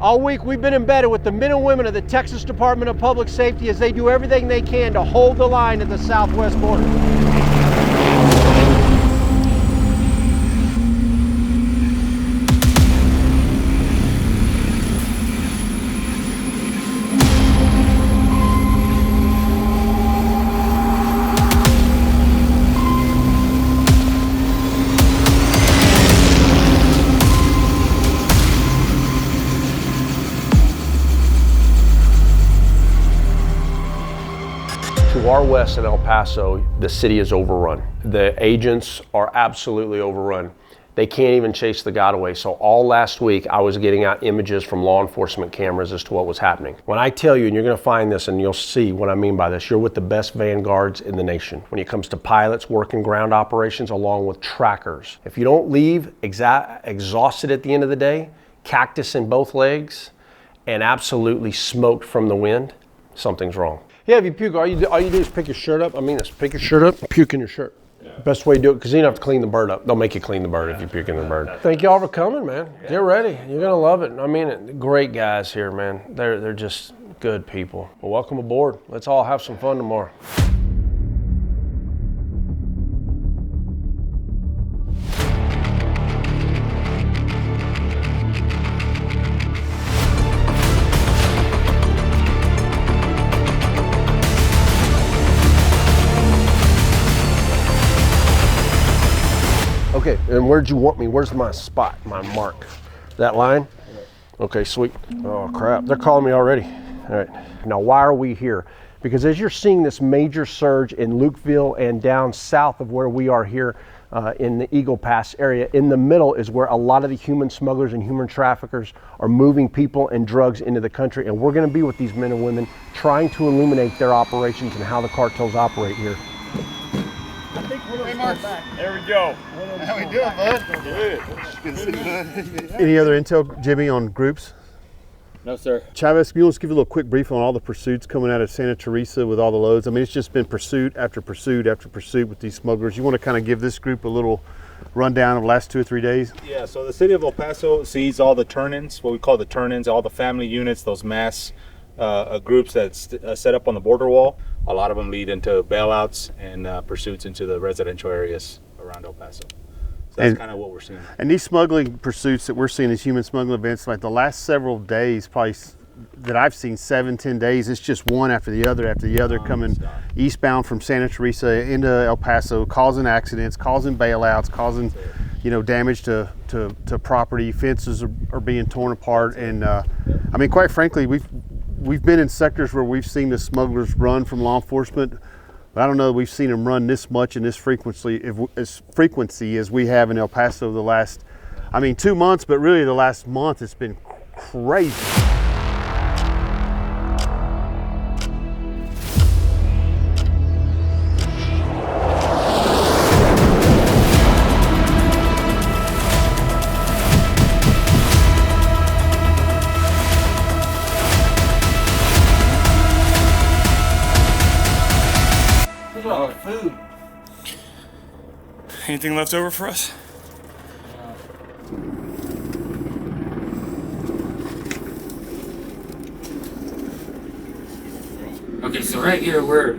All week we've been embedded with the men and women of the Texas Department of Public Safety as they do everything they can to hold the line at the southwest border. To our west in El Paso, the city is overrun. The agents are absolutely overrun. They can't even chase the Godaway. So all last week, I was getting out images from law enforcement cameras as to what was happening. When I tell you, and you're gonna find this and you'll see what I mean by this, you're with the best vanguards in the nation when it comes to pilots working ground operations along with trackers. If you don't leave exhausted at the end of the day, cactus in both legs, and absolutely smoked from the wind, something's wrong. Yeah, if you puke, all you do is pick your shirt up. I mean this, pick your shirt up, puke in your shirt. Yeah. Best way to do it, because you don't have to clean the bird up. They'll make you clean the bird if you puke in the bird. Thank y'all for coming, man. Yeah. Get ready, you're gonna love it. I mean, great guys here, man. They're just good people. Well, welcome aboard. Let's all have some fun tomorrow. Okay, and where'd you want me? Where's my spot, my mark? That line? Okay, sweet. Oh crap, they're calling me already. All right, now why are we here? Because as you're seeing this major surge in Lukeville and down south of where we are here in the Eagle Pass area, in the middle is where a lot of the human smugglers and human traffickers are moving people and drugs into the country. And we're gonna be with these men and women trying to illuminate their operations and how the cartels operate here. There we go. How we doing, bud? Good. Good to see you, bud. Any other intel, Jimmy, on groups? No, sir. Chavez, can you just give a little quick brief on all the pursuits coming out of Santa Teresa with all the loads? I mean, it's just been pursuit after pursuit after pursuit with these smugglers. You want to kind of give this group a little rundown of the last 2 or 3 days? Yeah, so the city of El Paso sees all the turn-ins, what we call the turn-ins, all the family units, those mass groups that's set up on the border wall. A lot of them lead into bailouts and pursuits into the residential areas around El Paso. So that's kind of what we're seeing. And these smuggling pursuits that we're seeing, these human smuggling events, like the last several days, probably that I've seen 7-10 days, it's just one after the other coming eastbound from Santa Teresa into El Paso, causing accidents, causing bailouts, causing damage to property. Fences are being torn apart, and I mean, quite frankly, we've been in sectors where we've seen the smugglers run from law enforcement, but I don't know that we've seen them run this much and this frequency as we have in El Paso the last, 2 months, but really the last month it's been crazy. Food. Anything left over for us? Okay, so right here we're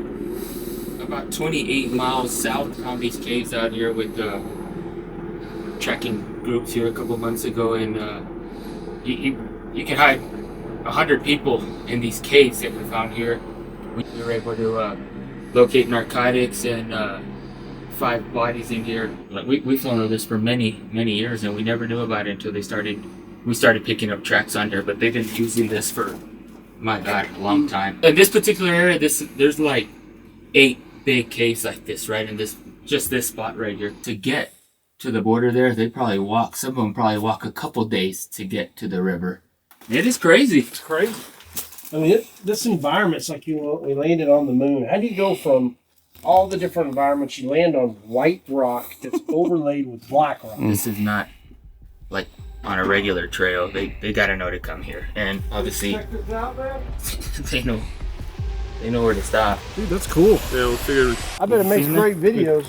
about 28 miles south on these caves out here with tracking groups here a couple months ago, and you can hide 100 people in these caves that we found here. We were able to locate narcotics and 5 bodies in here. Like we followed this for many years, and we never knew about it until we started picking up tracks on here. But they've been using this for, my God, a long time. In this particular area, there's like 8 big caves like this, right? And just this spot right here. To get to the border there, they probably walk. Some of them probably walk a couple days to get to the river. It is crazy. It's crazy. I mean, this environment's like we landed on the moon. How do you go from all the different environments, you land on white rock that's overlaid with black rock? This is not like on a regular trail. They gotta know to come here, and obviously they know where to stop. Dude, that's cool. Yeah, we figured. I bet it makes great videos.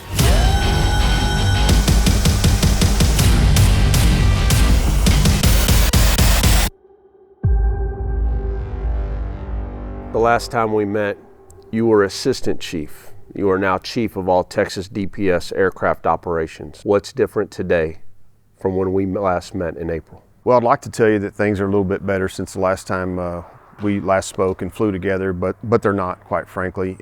The last time we met, you were assistant chief. You are now chief of all Texas DPS aircraft operations. What's different today from when we last met in April? Well, I'd like to tell you that things are a little bit better since the last time we last spoke and flew together, but they're not, quite frankly.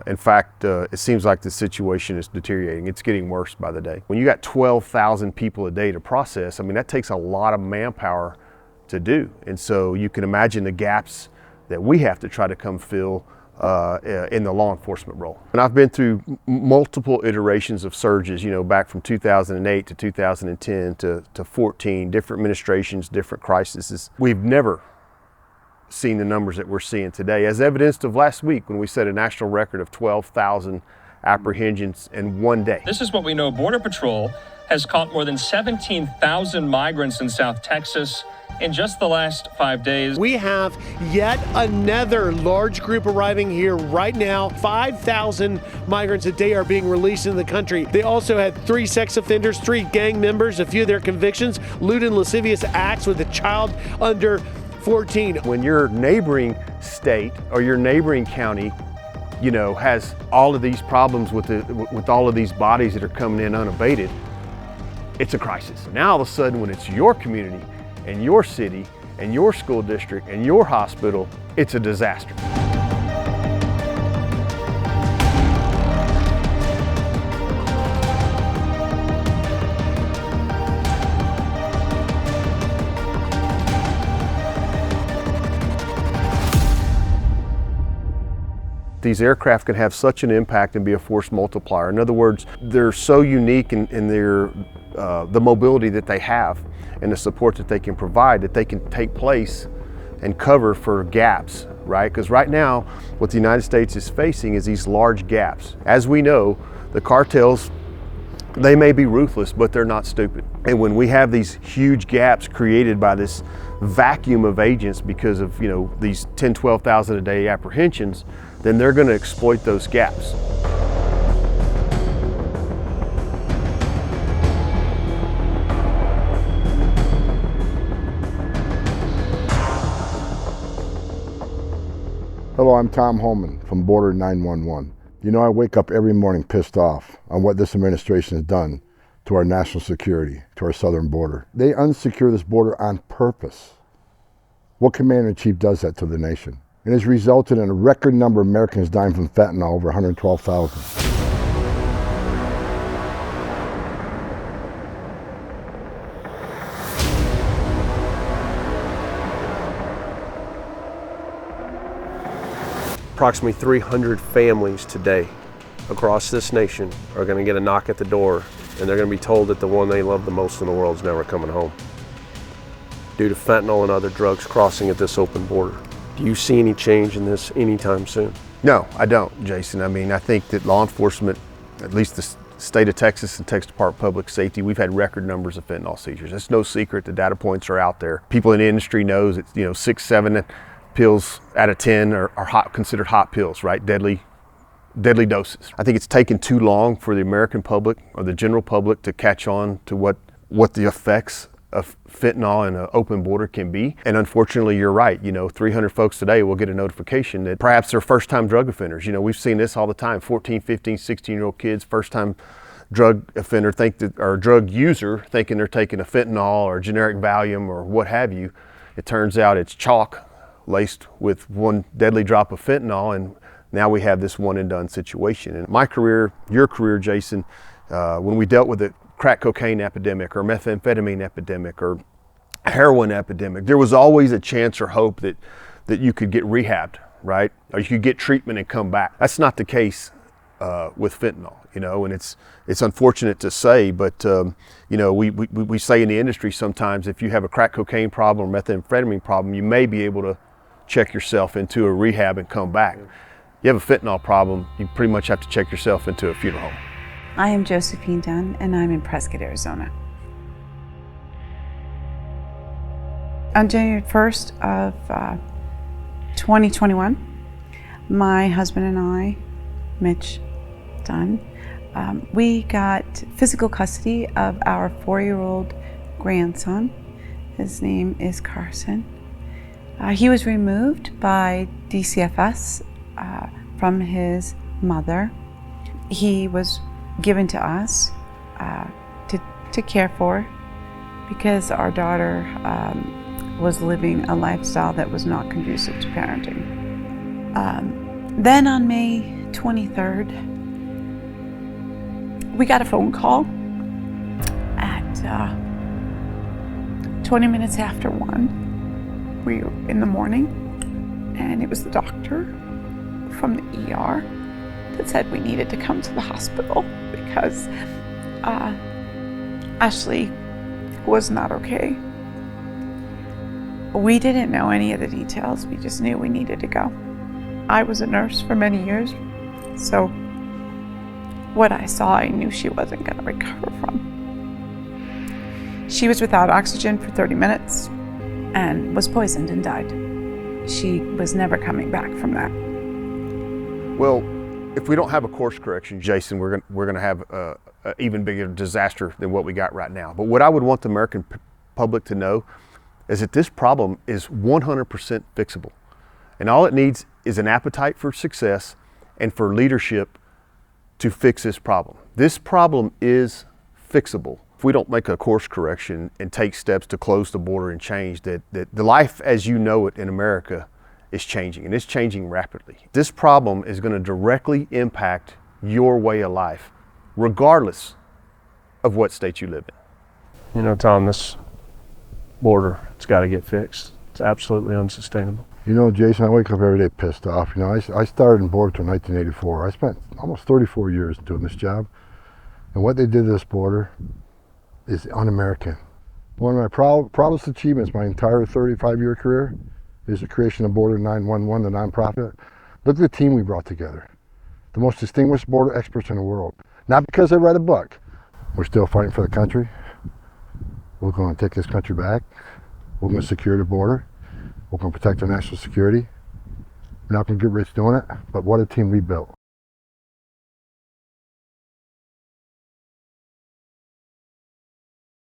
In fact, it seems like the situation is deteriorating. It's getting worse by the day. When you got 12,000 people a day to process, I mean, that takes a lot of manpower to do. And so you can imagine the gaps that we have to try to come fill in the law enforcement role. And I've been through multiple iterations of surges, you know, back from 2008 to 2010 to 14, different administrations, different crises. We've never seen the numbers that we're seeing today, as evidenced of last week when we set a national record of 12,000 apprehensions in one day. This is what we know. Border Patrol has caught more than 17,000 migrants in South Texas in just the last 5 days. We have yet another large group arriving here right now. 5,000 migrants a day are being released in the country. They also had 3 sex offenders, 3 gang members, a few of their convictions, lewd and lascivious acts with a child under 14. When your neighboring state or your neighboring county, you know, has all of these problems with all of these bodies that are coming in unabated, it's a crisis. Now all of a sudden, when it's your community and your city and your school district and your hospital, it's a disaster. These aircraft can have such an impact and be a force multiplier. In other words, they're so unique in their the mobility that they have and the support that they can provide, that they can take place and cover for gaps, right? Because right now, what the United States is facing is these large gaps. As we know, the cartels, they may be ruthless, but they're not stupid. And when we have these huge gaps created by this vacuum of agents because of, you know, these 10, 12,000 a day apprehensions, then they're going to exploit those gaps. Hello, I'm Tom Holman from Border 911. You know, I wake up every morning pissed off on what this administration has done to our national security, to our southern border. They unsecure this border on purpose. What commander-in-chief does that to the nation? It has resulted in a record number of Americans dying from fentanyl, over 112,000. Approximately 300 families today across this nation are going to get a knock at the door, and they're going to be told that the one they love the most in the world is never coming home due to fentanyl and other drugs crossing at this open border. Do you see any change in this anytime soon? No, I don't, Jason. I mean, I think that law enforcement, at least the state of Texas and Texas Department of Public Safety, we've had record numbers of fentanyl seizures. It's no secret. The data points are out there. People in the industry knows it's, you know, 6, 7 pills out of 10 are considered hot pills, right? Deadly doses. I think it's taken too long for the American public or the general public to catch on to what the effects of fentanyl in an open border can be. And unfortunately, you're right. You know, 300 folks today will get a notification that perhaps they're first-time drug offenders. You know, we've seen this all the time. 14, 15, 16-year-old kids, first-time drug offender, or drug user, thinking they're taking a fentanyl or generic Valium or what have you. It turns out it's chalk laced with one deadly drop of fentanyl, and now we have this one-and-done situation. In my career, your career, Jason, when we dealt with the crack cocaine epidemic or methamphetamine epidemic or heroin epidemic, there was always a chance or hope that you could get rehabbed, right? Or you could get treatment and come back. That's not the case with fentanyl, you know, and it's unfortunate to say, but you know, we say in the industry sometimes if you have a crack cocaine problem or methamphetamine problem, you may be able to check yourself into a rehab and come back. You have a fentanyl problem, you pretty much have to check yourself into a funeral home. I am Josephine Dunn, and I'm in Prescott, Arizona. On January 1st of 2021, my husband and I, Mitch Dunn, we got physical custody of our 4-year-old grandson. His name is Carson. He was removed by DCFS from his mother. He was given to us to care for because our daughter was living a lifestyle that was not conducive to parenting. Then on May 23rd, we got a phone call at 20 minutes after 1. We were in the morning, and it was the doctor from the ER that said we needed to come to the hospital because Ashley was not okay. We didn't know any of the details. We just knew we needed to go. I was a nurse for many years, so what I saw, I knew she wasn't going to recover from. She was without oxygen for 30 minutes and was poisoned and died. She was never coming back from that. Well, if we don't have a course correction, Jaeson, we're going to have an even bigger disaster than what we got right now. But what I would want the American public to know is that this problem is 100% fixable. And all it needs is an appetite for success and for leadership to fix this problem. This problem is fixable. If we don't make a course correction and take steps to close the border and change that the life as you know it in America is changing, and it's changing rapidly. This problem is going to directly impact your way of life, regardless of what state you live in. You know, Tom, this border, it's got to get fixed. It's absolutely unsustainable. You know, Jaeson, I wake up every day pissed off. You know, I started in border in 1984. I spent almost 34 years doing this job. And what they did to this border is un-American. One of my proudest achievements my entire 35-year career is the creation of Border 911, the nonprofit. Look at the team we brought together. The most distinguished border experts in the world. Not because they read a book. We're still fighting for the country. We're going to take this country back. We're going to secure the border. We're going to protect our national security. We're not going to get rich doing it, but what a team we built.